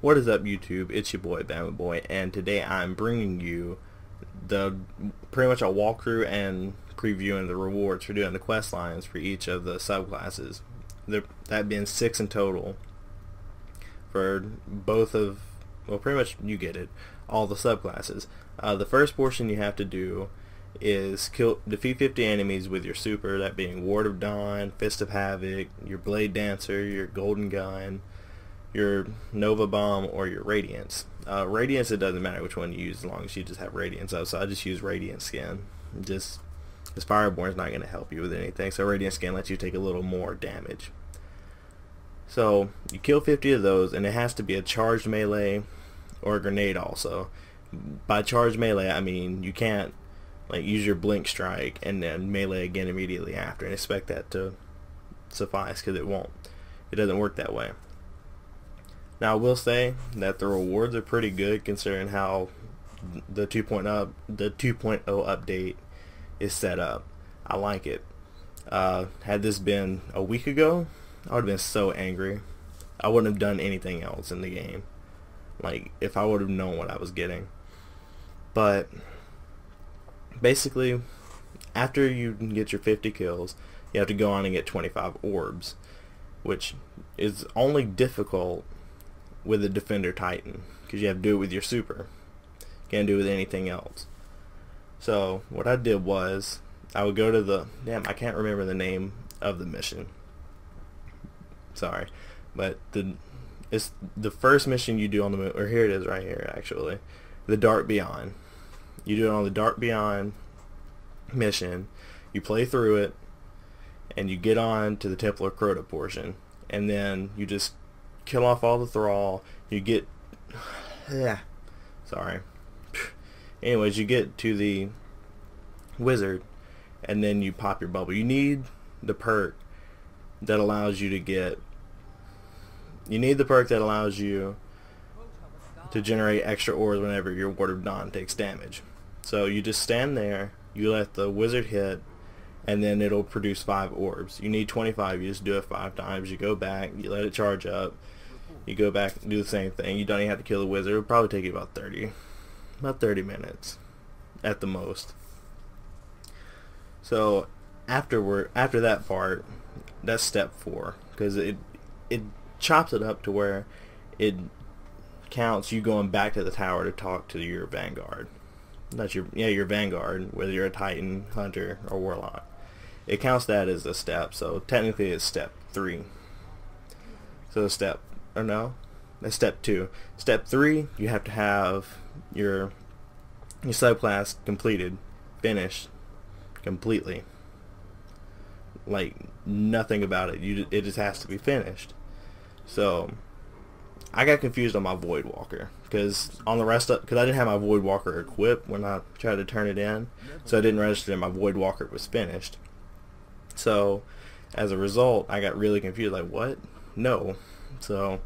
What is up, YouTube? It's your boy Bama Boy, and today I'm bringing you pretty much a walkthrough and previewing the rewards for doing the quest lines for each of the subclasses. That being 6 in total for both of, well, pretty much you get it, all the subclasses. The first portion you have to do is defeat 50 enemies with your super, that being Ward of Dawn, Fist of Havoc, your Blade Dancer, your Golden Gun, your Nova Bomb, or your Radiance. Radiance, it doesn't matter which one you use as long as you just have Radiance up, so I just use Radiant Skin. Just because Fireborn's not going to help you with anything, so Radiant Skin lets you take a little more damage. So you kill 50 of those, and it has to be a charged melee or a grenade also. By charged melee, I mean you can't like use your blink strike and then melee again immediately after and expect that to suffice, because it won't. It doesn't work that way. Now I will say that the rewards are pretty good considering how the 2.0 update is set up. I like it. Had this been a week ago, I would have been so angry. I wouldn't have done anything else in the game, like if I would have known what I was getting. But basically, after you get your 50 kills, you have to go on and get 25 orbs, which is only difficult with a Defender Titan, because you have to do it with your super. You can't do it with anything else. So what I did was, I would go to the, I can't remember the name of the mission. Sorry, but it's the first mission you do on the moon, or here it is right here actually, the Dark Beyond. You do it on the Dark Beyond mission, you play through it, and you get on to the Temple of Crota portion, and then you just kill off all the thrall. You get sorry anyways, you get to the wizard, and then you pop your bubble. You need the perk that allows you to get to generate extra ores whenever your Ward of Dawn takes damage. So you just stand there, you let the wizard hit, and then it'll produce 5 orbs. You need 25, you just do it 5 times, you go back, you let it charge up, you go back and do the same thing. You don't even have to kill the wizard. It'll probably take you about 30 minutes at the most. So after that part, that's step 4, because it chops it up to where it counts you going back to the tower to talk to your vanguard. Not your vanguard, whether you're a Titan, Hunter, or Warlock. It counts that as a step, so technically it's step 3. So that's step 2. Step 3, you have to have your subclass completed, finished, completely. Like nothing about it. It just has to be finished. So I got confused on my Void Walker, because I didn't have my Void Walker equipped when I tried to turn it in, so I didn't register that my Void Walker was finished. So as a result, I got really confused, like what? No. So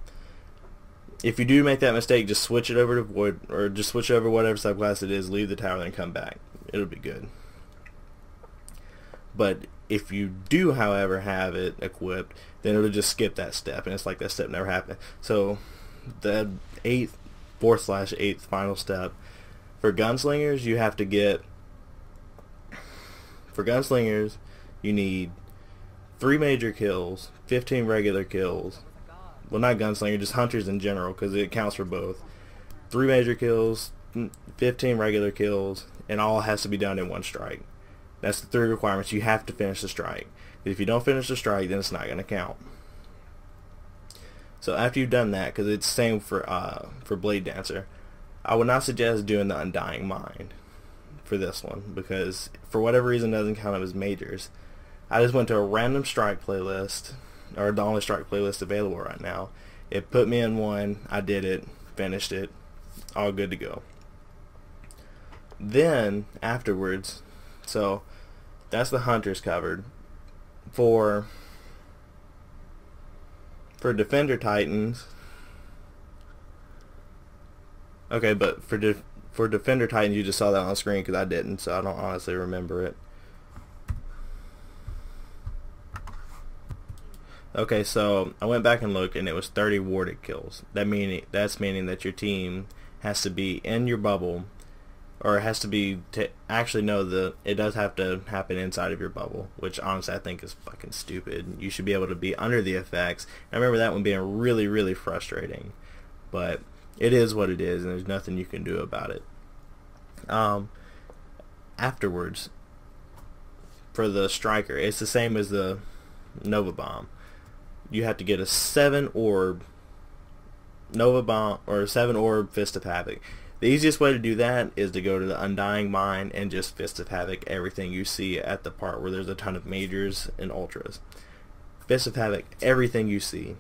if you do make that mistake, just switch it over to Void, or just switch over whatever subclass it is, leave the tower, then come back. It'll be good. But if you do, however, have it equipped, then it'll just skip that step, and it's like that step never happened. So the 4/8 final step, for gunslingers, you have to get, for gunslingers, you need 3 major kills, 15 regular kills. Well, not gunslinger, just hunters in general, because it counts for both. 3 major kills, 15 regular kills, and all has to be done in 1 strike. That's the 3 requirements. You have to finish the strike. If you don't finish the strike, then it's not going to count. So after you've done that, because it's the same for Blade Dancer, I would not suggest doing the Undying Mind for this one, because for whatever reason it doesn't count up as majors. I just went to a random strike playlist, or the only strike playlist available right now. It put me in one, I did it, finished it, all good to go. Then afterwards, so that's the hunters covered. For Defender Titans, okay, but for Defender Titans, you just saw that on the screen because I didn't, so I don't honestly remember it. Okay, so I went back and looked, and it was 30 warded kills. That's meaning that your team has to be in your bubble, or it has to be actually no, it does have to happen inside of your bubble, which honestly I think is fucking stupid. You should be able to be under the effects. I remember that one being really, really frustrating, but it is what it is, and there's nothing you can do about it. Afterwards, for the striker, it's the same as the Nova Bomb. You have to get a 7 orb Nova Bomb or a 7 orb Fist of Havoc. The easiest way to do that is to go to the Undying Mine and just Fist of Havoc everything you see at the part where there's a ton of majors and ultras. Fist of Havoc everything you see.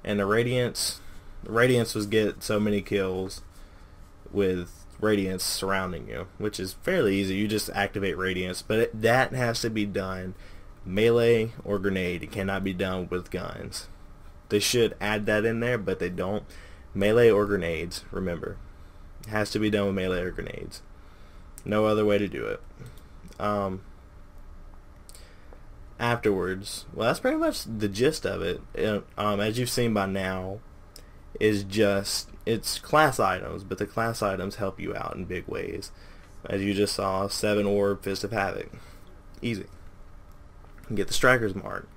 And the Radiance was get so many kills with Radiance surrounding you, which is fairly easy. You just activate Radiance, but that has to be done melee or grenade. It cannot be done with guns. They should add that in there, but they don't. Melee or grenades, remember. It has to be done with melee or grenades. No other way to do it. Afterwards, well, that's pretty much the gist of it. As you've seen by now, is just, it's class items, but the class items help you out in big ways. As you just saw, 7 orb Fist of Havoc. Easy. Get the Striker's Mark.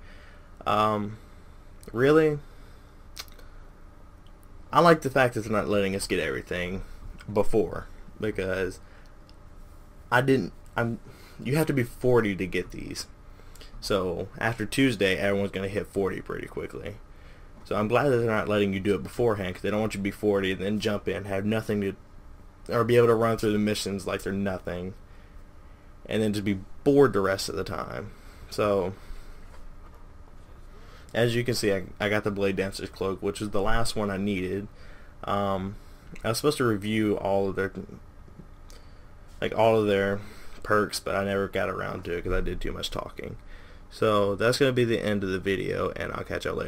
Really, I like the fact that they're not letting us get everything before, because you have to be 40 to get these. So after Tuesday, everyone's going to hit 40 pretty quickly. So I'm glad that they're not letting you do it beforehand, because they don't want you to be 40 and then jump in, have nothing to, or be able to run through the missions like they're nothing, and then just be bored the rest of the time. So as you can see, I got the Blade Dancer's Cloak, which is the last one I needed. I was supposed to review all of their perks, but I never got around to it because I did too much talking. So that's going to be the end of the video, and I'll catch y'all later.